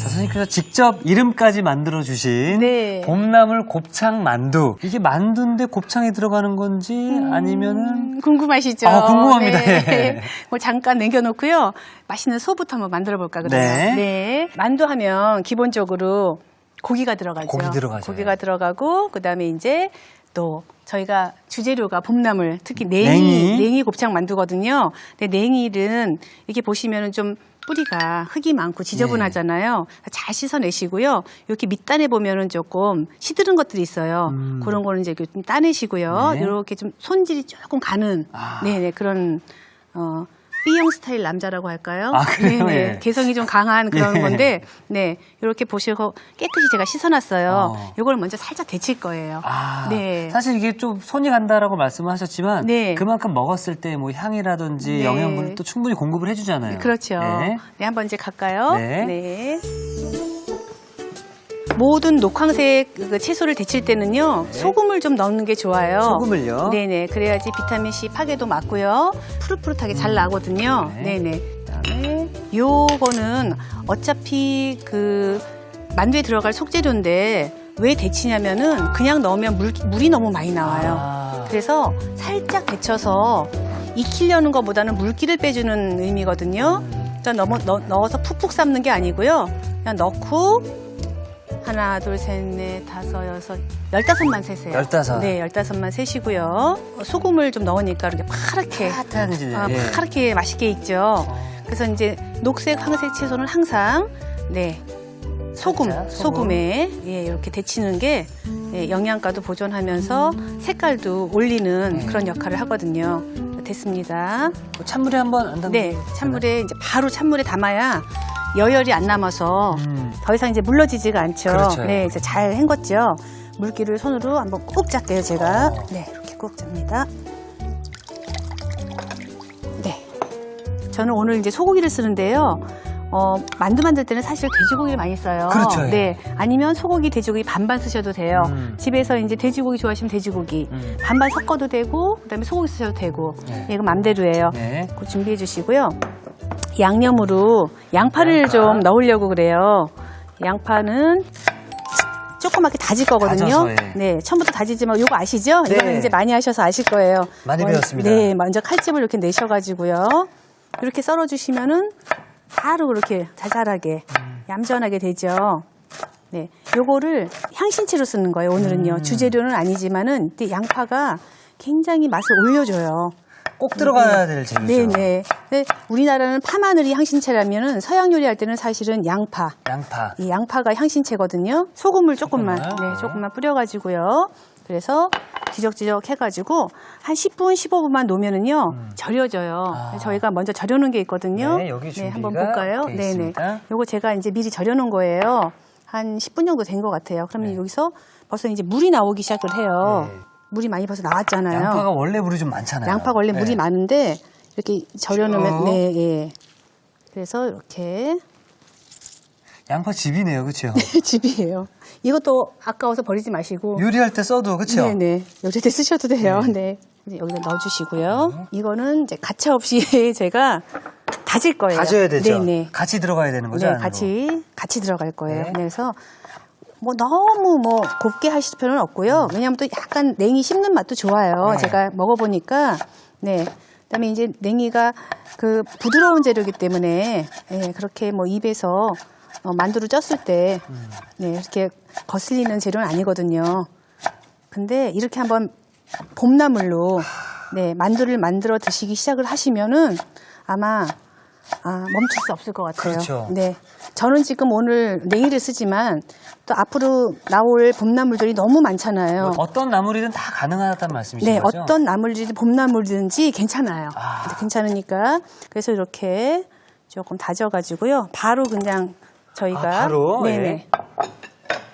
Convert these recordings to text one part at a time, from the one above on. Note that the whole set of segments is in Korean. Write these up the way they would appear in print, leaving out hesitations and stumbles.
선생님께서 직접 이름까지 만들어주신 네. 봄나물 곱창 만두. 이게 만두인데 곱창이 들어가는 건지 아니면은 궁금하시죠? 궁금합니다. 네. 뭐 잠깐 남겨놓고요. 맛있는 소부터 한번 만들어 볼까 그래요. 네. 네. 만두하면 기본적으로 고기가 들어가죠. 고기 들어가죠. 고기가 들어가고 그다음에 이제 또 저희가 주재료가 봄나물, 특히 냉이 곱창 만두거든요. 근데 냉이는 이렇게 보시면은 좀 뿌리가 흙이 많고 지저분하잖아요. 잘 씻어내시고요. 이렇게 밑단에 보면은 조금 시드른 것들이 있어요. 그런 거는 이제 좀 따내시고요. 네. 이렇게 좀 손질이 조금 가는 네네 그런 B형 스타일 남자라고 할까요? 그래요? 네네. 예. 개성이 좀 강한 그런 예. 건데, 네. 이렇게 보시고 깨끗이 제가 씻어놨어요. 이걸 먼저 살짝 데칠 거예요. 네. 사실 이게 좀 손이 간다라고 말씀을 하셨지만 네. 그만큼 먹었을 때 뭐 향이라든지 네. 영양분을 또 충분히 공급을 해주잖아요. 그렇죠. 네. 네, 한번 이제 갈까요? 네. 네. 모든 녹황색 그 채소를 데칠 때는요, 소금을 좀 넣는 게 좋아요. 소금을요? 네네. 그래야지 비타민C 파괴도 막고요. 푸릇푸릇하게 잘 나거든요. 네. 네네. 그다음에 요거는 어차피 그 만두에 들어갈 속재료인데 왜 데치냐면은 그냥 넣으면 물이 너무 많이 나와요. 그래서 살짝 데쳐서 익히려는 것보다는 물기를 빼주는 의미거든요. 일단 넣어서 푹푹 삶는 게 아니고요. 그냥 넣고 하나, 둘, 셋, 넷, 다섯, 여섯, 15만 세세요. 15. 네, 15만 세시고요. 소금을 좀 넣으니까 이렇게 파랗게, 파랗게 맛있게 익죠. 그래서 이제 녹색, 황색 채소는 항상, 네, 소금에, 예, 이렇게 데치는 게 예, 영양가도 보존하면서 색깔도 올리는 그런 역할을 하거든요. 됐습니다. 찬물에 한번 안 담그면 네, 찬물에 이제 바로 찬물에 담아야 여열이 안 남아서 더 이상 이제 물러지지가 않죠. 그렇죠. 네, 이제 잘 헹궜죠. 물기를 손으로 한번 꾹 잡게요, 제가. 네, 이렇게 꾹 잡니다. 네. 저는 오늘 이제 소고기를 쓰는데요. 만두 만들 때는 사실 돼지고기를 많이 써요. 그렇죠. 네. 아니면 소고기, 돼지고기 반반 쓰셔도 돼요. 집에서 이제 돼지고기 좋아하시면 돼지고기 반반 섞어도 되고, 그다음에 소고기 쓰셔도 되고. 네. 이거 맘대로예요. 네. 그거 준비해 주시고요. 양념으로 양파를 좀 넣으려고 그래요. 양파는 조그맣게 다질 거거든요. 다져서, 예. 네, 처음부터 다지지만 이거 아시죠? 네. 이거는 이제 많이 하셔서 아실 거예요. 많이 배웠습니다. 네, 먼저 칼집을 이렇게 내셔가지고요. 이렇게 썰어주시면은 바로 그렇게 자잘하게 얌전하게 되죠. 네, 요거를 향신채로 쓰는 거예요. 오늘은요. 주재료는 아니지만은 양파가 굉장히 맛을 올려줘요. 꼭 들어가야 될 재료죠. 네네. 근데 우리나라는 파마늘이 향신채라면은 서양 요리할 때는 사실은 양파. 이 양파가 향신채거든요. 소금을 조금만, 조금만 뿌려가지고요. 그래서 뒤적뒤적 해가지고 한 10분, 15분만 놓으면은요 절여져요. 저희가 먼저 절여놓은 게 있거든요. 네, 여기 준비가 한번 볼까요? 돼 네네. 있습니다. 요거 제가 이제 미리 절여놓은 거예요. 한 10분 정도 된 것 같아요. 그러면 여기서 벌써 이제 물이 나오기 시작을 해요. 네. 물이 많이 벌써 나왔잖아요. 양파가 원래 물이 좀 많잖아요. 양파가 원래 물이 많은데 이렇게 절여놓으면 네, 예. 그래서 이렇게 양파 집이네요, 그렇죠? 집이에요. 이것도 아까워서 버리지 마시고 요리할 때 써도 그렇죠? 네네. 요리 때 쓰셔도 돼요. 네. 이제 여기다 넣어주시고요. 이거는 이제 가차 없이 제가 다질 거예요. 다져야 되죠. 네네. 같이 들어가야 되는 거죠? 네, 안으로? 같이 들어갈 거예요. 네. 그래서 뭐 너무 곱게 하실 필요는 없고요. 왜냐하면 또 약간 냉이 씹는 맛도 좋아요. 네. 제가 먹어보니까. 네. 그다음에 이제 냉이가 그 부드러운 재료이기 때문에 네, 그렇게 뭐 입에서 만두를 쪘을 때 네, 이렇게 거슬리는 재료는 아니거든요. 근데 이렇게 한번 봄나물로 네, 만두를 만들어 드시기 시작을 하시면은 아마 멈출 수 없을 것 같아요. 그렇죠. 네. 저는 지금 오늘 냉이를 쓰지만 또 앞으로 나올 봄나물들이 너무 많잖아요. 어떤 나물이든 다 가능하다는 말씀이신 네, 거죠? 어떤 나물이든 봄나물이든지 괜찮아요. 괜찮으니까. 그래서 이렇게 조금 다져가지고요. 바로 그냥 저희가 바로? 네네. 예.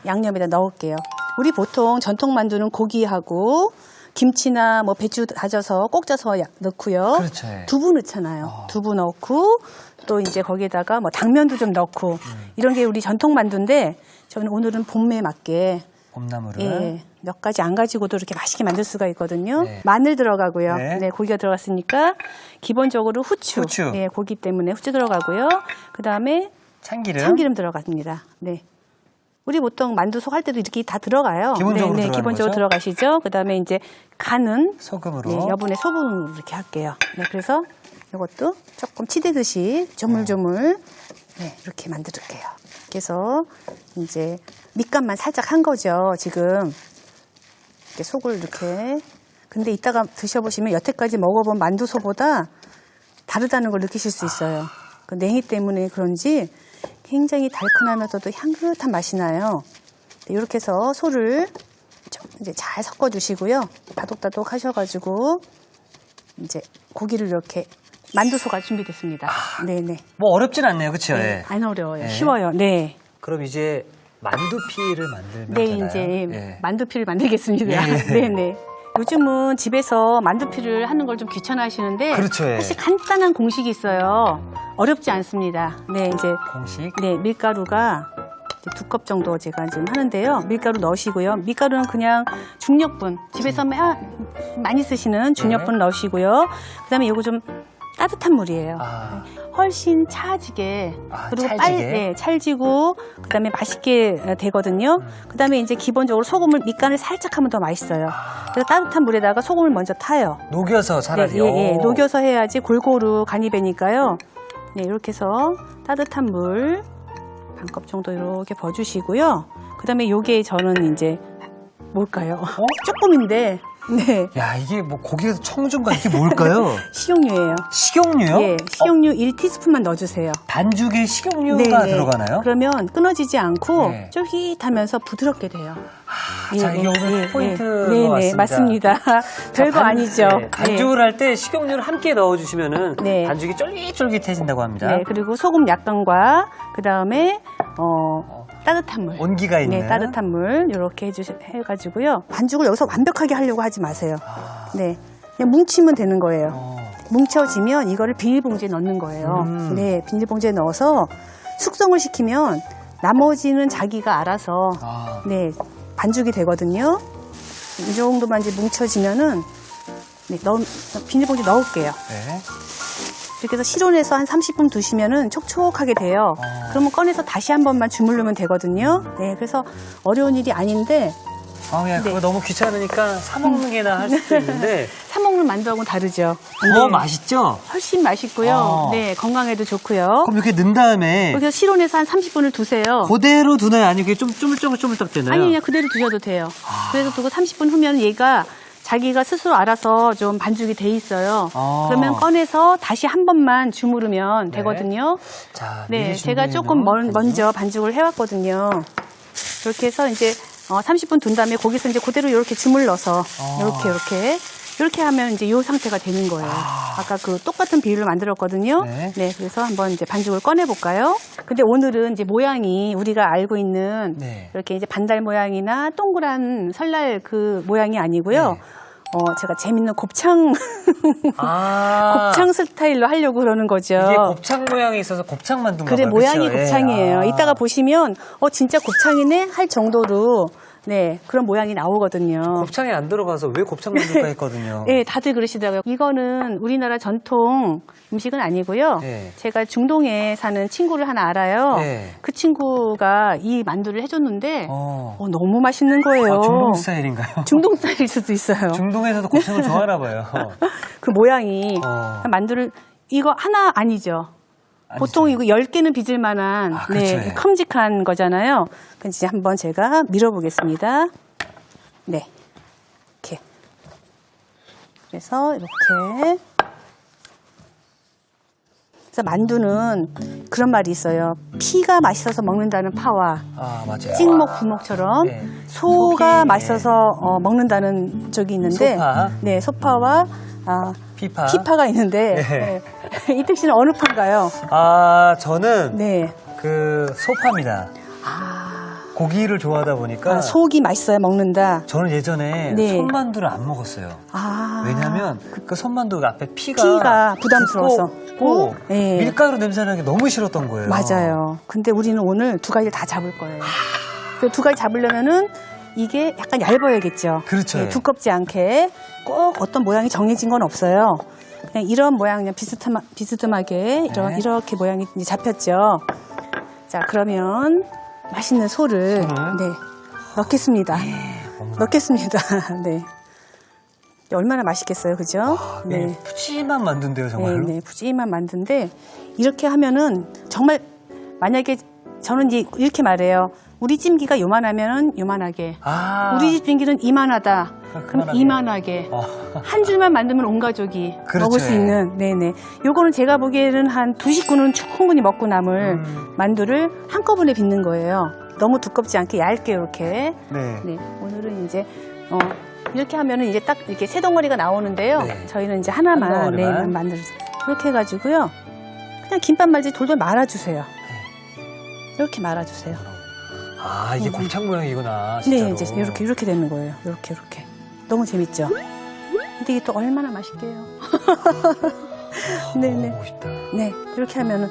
양념에다 넣을게요. 우리 보통 전통 만두는 고기하고 김치나 뭐 배추 다져서 꼭 쪄서 넣고요. 그렇죠. 예. 두부 넣잖아요. 두부 넣고 또 이제 거기에다가 뭐 당면도 좀 넣고 이런 게 우리 전통 만두인데 저는 오늘은 봄에 맞게 봄나물을 예, 몇 가지 안 가지고도 이렇게 맛있게 만들 수가 있거든요. 네. 마늘 들어가고요. 네. 네, 고기가 들어갔으니까 기본적으로 후추. 후추. 예, 고기 때문에 후추 들어가고요. 그다음에 참기름 들어갑니다. 네. 우리 보통 만두 속 할 때도 이렇게 다 들어가요. 기본적으로 네, 기본적으로 거죠? 들어가시죠. 그다음에 이제 간은 소금으로. 네, 여분의 소금으로 이렇게 할게요. 네, 그래서 이것도 조금 치대듯이 조물조물 네, 이렇게 만들게요. 그래서 이제 밑간만 살짝 한 거죠. 지금 이렇게 속을 이렇게. 근데 이따가 드셔보시면 여태까지 먹어본 만두소보다 다르다는 걸 느끼실 수 있어요. 그 냉이 때문에 그런지 굉장히 달큰하면서도 향긋한 맛이 나요. 이렇게 해서 소를 이제 잘 섞어주시고요. 다독다독 하셔가지고 이제 고기를 이렇게 만두소가 준비됐습니다. 네네. 뭐 어렵진 않네요, 그렇죠? 네, 안 어려워요. 네. 쉬워요. 네. 그럼 이제 만두피를 만들면 네, 되나요? 이제 예. 만두피를 만들겠습니다. 예, 예. 네네. 요즘은 집에서 만두피를 하는 걸 좀 귀찮아하시는데 그렇죠, 예. 사실 간단한 공식이 있어요. 어렵지 않습니다. 네, 이제 공식. 네 밀가루가 2컵 정도 제가 지금 하는데요. 밀가루 넣으시고요. 밀가루는 그냥 중력분 집에서 많이 쓰시는 중력분 넣으시고요. 그다음에 이거 좀 따뜻한 물이에요. 훨씬 차지게 그리고 찰지게? 찰지고 그다음에 맛있게 되거든요. 그다음에 이제 기본적으로 소금을 밑간을 살짝 하면 더 맛있어요. 그래서 따뜻한 물에다가 소금을 먼저 타요. 녹여서 차라리. 녹여서 해야지 골고루 간이 배니까요. 네, 이렇게 해서 따뜻한 물 반 컵 정도 이렇게 버주시고요. 그다음에 요게 저는 이제 뭘까요? 조금인데. 네. 야, 이게 뭐 고기에서 청주인가 이게 뭘까요? 식용유예요. 식용유요? 예, 식용유 1티스푼만 넣어주세요. 반죽에 식용유가 들어가나요? 그러면 끊어지지 않고 네. 쫄깃하면서 부드럽게 돼요. 자, 이게 오늘 포인트인 네, 것 같습니다. 맞습니다. 별거 아니죠. 네, 반죽을 할 때 식용유를 함께 넣어주시면은 네. 반죽이 쫄깃쫄깃해진다고 합니다. 네, 그리고 소금 약간과 그 다음에 따뜻한 물. 온기가 있는. 네, 따뜻한 물 이렇게 해가지고요. 반죽을 여기서 완벽하게 하려고 하지 마세요. 네, 그냥 뭉치면 되는 거예요. 뭉쳐지면 이거를 비닐봉지에 넣는 거예요. 네, 비닐봉지에 넣어서 숙성을 시키면 나머지는 자기가 알아서 네 반죽이 되거든요. 이 정도만 이제 뭉쳐지면은 네, 비닐봉지 넣을게요. 네. 이렇게 해서 실온에서 한 30분 두시면은 촉촉하게 돼요. 그러면 꺼내서 다시 한 번만 주물르면 되거든요. 네, 그래서 어려운 일이 아닌데. 야, 그거 너무 귀찮으니까 사먹는 게나 할 수도 있는데. 사먹는 만두하고는 다르죠. 더 네. 맛있죠? 훨씬 맛있고요. 네, 건강에도 좋고요. 그럼 이렇게 넣은 다음에. 여기서 실온에서 한 30분을 두세요. 그대로 두나요? 아니면 이게 좀 쪼물쪼물쪼물떡 되나요? 아니, 그냥 그대로 두셔도 돼요. 그래서 두고 30분 후면 얘가 자기가 스스로 알아서 좀 반죽이 돼 있어요. 그러면 꺼내서 다시 한 번만 주무르면 되거든요. 자, 네, 제가 조금 먼저 반죽을 해왔거든요. 이렇게 해서 이제 30분 둔 다음에 거기서 이제 그대로 이렇게 주물러서 이렇게 하면 이제 이 상태가 되는 거예요. 아까 그 똑같은 비율로 만들었거든요. 네, 그래서 한번 이제 반죽을 꺼내 볼까요? 근데 오늘은 이제 모양이 우리가 알고 있는 이렇게 이제 반달 모양이나 동그란 설날 그 모양이 아니고요. 제가 재밌는 곱창 곱창 스타일로 하려고 그러는 거죠. 이게 곱창 모양이 있어서 곱창 만두인가 봐요. 그래, 모양이 그렇죠? 곱창이에요. 이따가 보시면 진짜 곱창이네 할 정도로 네, 그런 모양이 나오거든요. 곱창이 안 들어가서 왜 곱창 만들까 했거든요. 네, 다들 그러시더라고요. 이거는 우리나라 전통 음식은 아니고요. 제가 중동에 사는 친구를 하나 알아요. 그 친구가 이 만두를 해줬는데 너무 맛있는 거예요. 중동 스타일인가요? 중동 스타일일 수도 있어요. 중동에서도 곱창을 좋아하나 봐요. 그 모양이 만두를 이거 하나 아니죠. 보통 이거 10개는 빚을 만한 네, 큼직한 거잖아요. 그럼 이제 한번 제가 밀어보겠습니다. 네, 이렇게. 그래서 이렇게. 그래서 만두는 그런 말이 있어요. 피가 맛있어서 먹는다는 파와 맞아요. 찍먹 부먹처럼 소가 맛있어서 먹는다는 적이 있는데 네, 소파와 피파가 있는데 이택 씨는 어느 파인가요? 저는 그 소파입니다. 고기를 좋아하다 보니까 속이 맛있어야 먹는다. 저는 예전에 손만두를 안 먹었어요. 왜냐하면 그 손만두 앞에 피가 부담스러워서 밀가루 냄새 나는 게 너무 싫었던 거예요. 맞아요. 근데 우리는 오늘 두 가지를 다 잡을 거예요. 그 두 가지 잡으려면은 이게 약간 얇아야겠죠. 그렇죠. 네, 두껍지 않게 꼭 어떤 모양이 정해진 건 없어요. 그냥 이런 모양 그냥 비스듬하게 이렇게 모양이 이제 잡혔죠. 자, 그러면 맛있는 소를 네, 넣겠습니다. 넣겠습니다. 네. 얼마나 맛있겠어요, 그죠? 네. 푸짐한 만두인데요, 정말로. 네, 푸짐한 만두인데 이렇게 하면은 정말 만약에 저는 이렇게 말해요. 우리 찜기가 요만하면은 요만하게. 우리 집 찜기는 이만하다. 그럼 이만하게. 한 줄만 만들면 온 가족이 그렇죠. 먹을 수 있는. 네네. 요거는 제가 보기에는 한 2식구는 충분히 먹고 남을 만두를 한꺼번에 빚는 거예요. 너무 두껍지 않게 얇게 이렇게. 네. 네. 오늘은 이제 이렇게 하면은 이제 딱 이렇게 세 덩어리가 나오는데요. 네. 저희는 이제 하나만 네, 만들어서 이렇게 해가지고요. 그냥 김밥 말지 돌돌 말아주세요. 이렇게 말아주세요. 아, 이게 곱창 모양이구나. 진짜로. 네, 이제 이렇게 되는 거예요. 이렇게. 너무 재밌죠? 근데 이게 또 얼마나 맛있게요. 네네. 멋있다. 네, 이렇게 하면은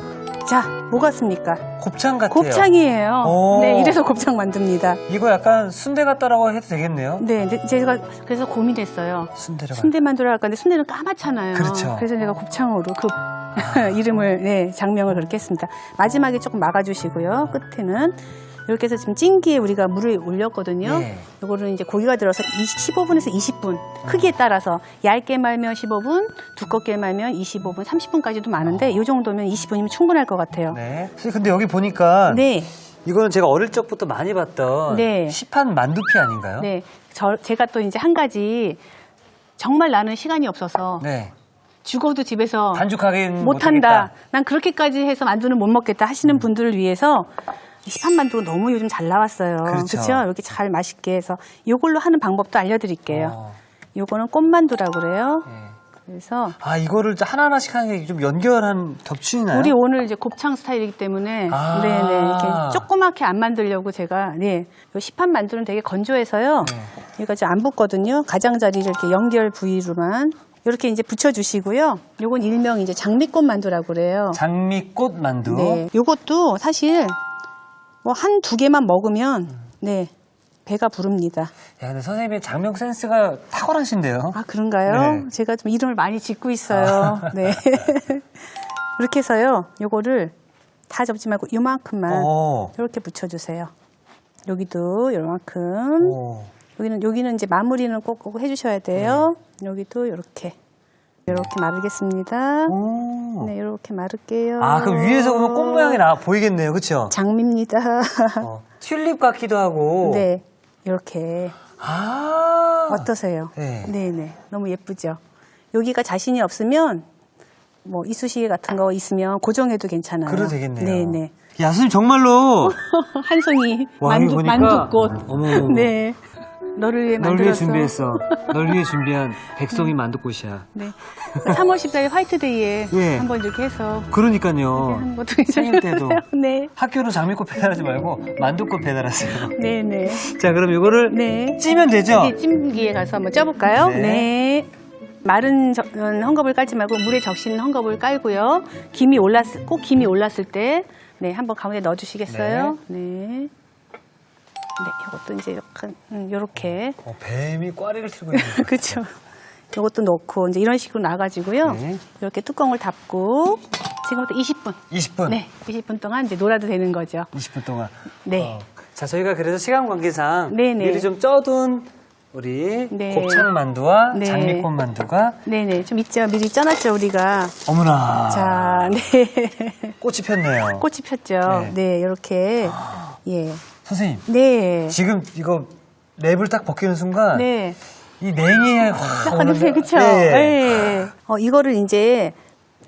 자, 뭐 같습니까? 곱창 같아요. 곱창이에요. 오. 네, 이래서 곱창 만듭니다. 이거 약간 순대 같다라고 해도 되겠네요. 네, 제가 그래서 고민했어요. 순대 만두를 할 건데 순대는 까맣잖아요. 그렇죠. 그래서 제가 곱창으로 그 이름을 네, 장명을 그렇게 했습니다. 마지막에 조금 막아주시고요. 끝에는 이렇게 해서 지금 찜기에 우리가 물을 올렸거든요. 네. 이거를 이제 고기가 들어서 15분에서 20분 크기에 따라서 얇게 말면 15분, 두껍게 말면 25분, 30분까지도 많은데 이 정도면 20분이면 충분할 것 같아요. 네. 근데 여기 보니까 네. 이거는 제가 어릴 적부터 많이 봤던 네. 시판 만두피 아닌가요? 네. 제가 또 이제 한 가지 정말 나는 시간이 없어서 네. 죽어도 집에서 반죽하긴 못한다. 난 그렇게까지 해서 만두는 못 먹겠다 하시는 분들을 위해서 이 시판 만두가 너무 요즘 잘 나왔어요. 그렇죠. 그렇죠? 이렇게 잘 맛있게 해서 이걸로 하는 방법도 알려드릴게요. 요거는 꽃만두라고 그래요. 네. 그래서 이거를 하나하나씩 하는 게 좀 연결한 겹치나요? 우리 오늘 이제 곱창 스타일이기 때문에 네네 이렇게 조그맣게 안 만들려고 제가 요 시판 만두는 되게 건조해서요. 얘가 이제 안 붙거든요. 가장자리를 이렇게 연결 부위로만 이렇게 이제 붙여주시고요. 요건 일명 이제 장미꽃 만두라고 그래요. 장미꽃 만두. 네, 요것도 사실 뭐 한 두 개만 먹으면 네 배가 부릅니다. 야, 근데 선생님의 장명 센스가 탁월하신데요. 아, 그런가요? 네. 제가 좀 이름을 많이 짓고 있어요. 네. 이렇게 해서요. 요거를 다 접지 말고 요만큼만 이렇게 붙여주세요. 여기도 요만큼. 여기는 이제 마무리는 꼭 해주셔야 돼요. 여기도 이렇게 마르겠습니다. 네, 이렇게 마를게요. 그럼 위에서 보면 꽃 모양이 보이겠네요. 그렇죠? 장미입니다. 튤립 같기도 하고. 네, 이렇게. 어떠세요? 네. 너무 예쁘죠? 여기가 자신이 없으면 뭐 이쑤시개 같은 거 있으면 고정해도 괜찮아요. 그래도 되겠네요. 네네. 야, 선생님 정말로 한 송이 와, 이거 보니까 만두꽃. 어머. 네. 너를 위해 널 만들었어. 위해 준비했어. 널 위해 준비한 백송이 만두꽃이야. 네. 3월 14일 화이트데이에 예. 한번 이렇게 해서 그러니까요. 한 것도 생일 때도 네. 학교로 장미꽃 배달하지 말고 만두꽃 배달하세요. 네네. 자, 그럼 이거를 네. 찌면 되죠? 여기 찜기에 가서 한번 쪄볼까요? 네. 마른 헝겊을 깔지 말고 물에 적신 헝겊을 깔고요. 꼭 김이 올랐을 때, 네, 한번 가운데 넣어주시겠어요? 네. 네, 이것도 이제 약간 요렇게. 뱀이 꽈리를 틀고 있는. 그렇죠. 이것도 넣고 이제 이런 식으로 놔가지고요. 네. 이렇게 뚜껑을 닫고 지금부터 20분. 20분. 네, 20분 동안 이제 놀아도 되는 거죠. 20분 동안. 네. 자, 저희가 그래서 시간 관계상 네네. 미리 좀 쪄둔 우리 네. 곱창 만두와 네. 장미꽃 만두가 네네, 좀 있죠. 미리 쪄놨죠, 우리가. 어머나. 자, 네. 꽃이 폈네요. 꽃이 폈죠. 네. 네, 이렇게. 예. 선생님. 네. 지금 이거 랩을 딱 벗기는 순간 네. 이 냉이에 확 냄새, 그쵸? 네. 네. 이거를 이제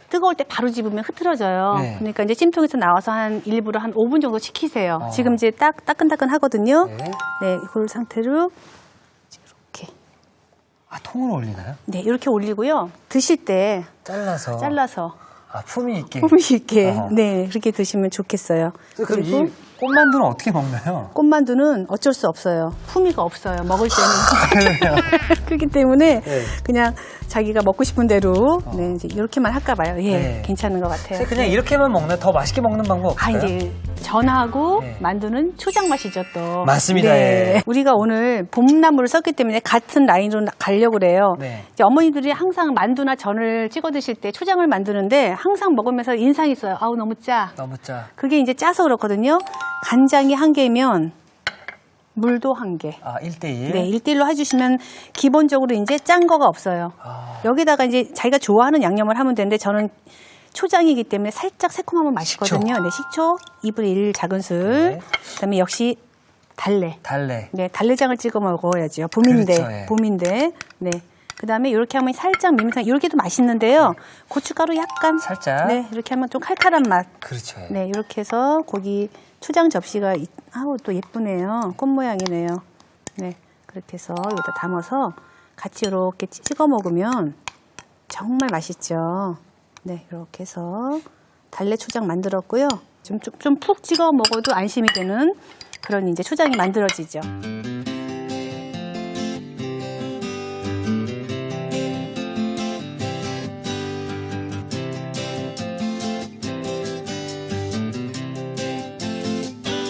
뜨거울 때 바로 집으면 흐트러져요. 네. 그러니까 이제 찜통에서 나와서 일부러 한 5분 정도 식히세요. 지금 이제 따끈따끈 하거든요. 네. 네, 이걸 상태로 이렇게. 통으로 올리나요? 네, 이렇게 올리고요. 드실 때 잘라서. 품이 있게. 품이 있게. 네, 그렇게 드시면 좋겠어요. 그럼 이 꽃만두는 어떻게 먹나요? 꽃만두는 어쩔 수 없어요. 품위가 없어요. 먹을 때는. 그래요? 그렇기 때문에 네. 그냥 자기가 먹고 싶은 대로 이제 이렇게만 할까 봐요. 예, 네. 괜찮은 것 같아요. 그냥 이렇게만 먹나? 더 맛있게 먹는 방법 없어요? 이제 전하고 네. 만두는 초장 맛이죠 또. 맞습니다. 예. 우리가 오늘 봄나물을 썼기 때문에 같은 라인으로 가려고 그래요. 네. 이제 어머니들이 항상 만두나 전을 찍어 드실 때 초장을 만드는데 항상 먹으면서 인상이 있어요. 아우 너무 짜. 너무 짜. 그게 이제 짜서 그렇거든요. 간장이 1개면 물도 1개. 아, 1대1. 네, 1대1로 해주시면 기본적으로 이제 짠 거가 없어요. 아, 여기다가 이제 자기가 좋아하는 양념을 하면 되는데 저는 초장이기 때문에 살짝 새콤하면 맛있거든요. 네, 식초 2분의 1 작은술. 네. 그다음에 역시 달래. 달래. 네, 달래장을 찍어 먹어야죠. 봄인데, 그렇죠, 예. 봄인데. 네. 그다음에 이렇게 하면 살짝 미미상 이렇게도 맛있는데요. 고춧가루 약간 살짝. 네, 이렇게 하면 좀 칼칼한 맛. 그렇죠. 예. 네, 이렇게 해서 고기 초장 접시가 아우 또 예쁘네요. 꽃 모양이네요. 네, 그렇게 해서 여기다 담아서 같이 이렇게 찍어 먹으면 정말 맛있죠. 네, 이렇게 해서 달래 초장 만들었고요. 좀 푹 찍어 먹어도 안심이 되는 그런 이제 초장이 만들어지죠.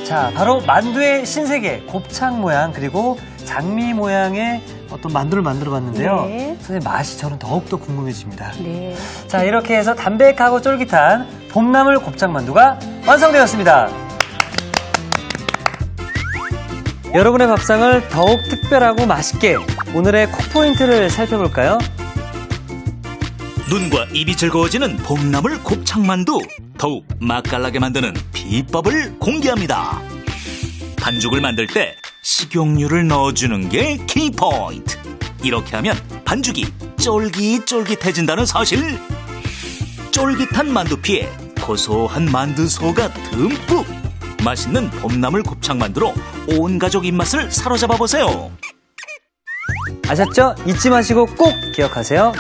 자, 바로 만두의 신세계, 곱창 모양 그리고 장미 모양의 어떤 만두를 만들어 봤는데요. 네. 선생님, 맛이 저는 더욱더 궁금해집니다. 네. 자, 이렇게 해서 담백하고 쫄깃한 봄나물 곱창 만두가 완성되었습니다. 여러분의 밥상을 더욱 특별하고 맛있게 오늘의 콕포인트를 살펴볼까요? 눈과 입이 즐거워지는 봄나물 곱창만두, 더욱 맛깔나게 만드는 비법을 공개합니다. 반죽을 만들 때 식용유를 넣어주는 게 키포인트. 이렇게 하면 반죽이 쫄깃쫄깃해진다는 사실. 쫄깃한 만두피에 고소한 만두소가 듬뿍. 맛있는 봄나물 곱창만두로 온 가족 입맛을 사로잡아 보세요. 아셨죠? 잊지 마시고 꼭 기억하세요.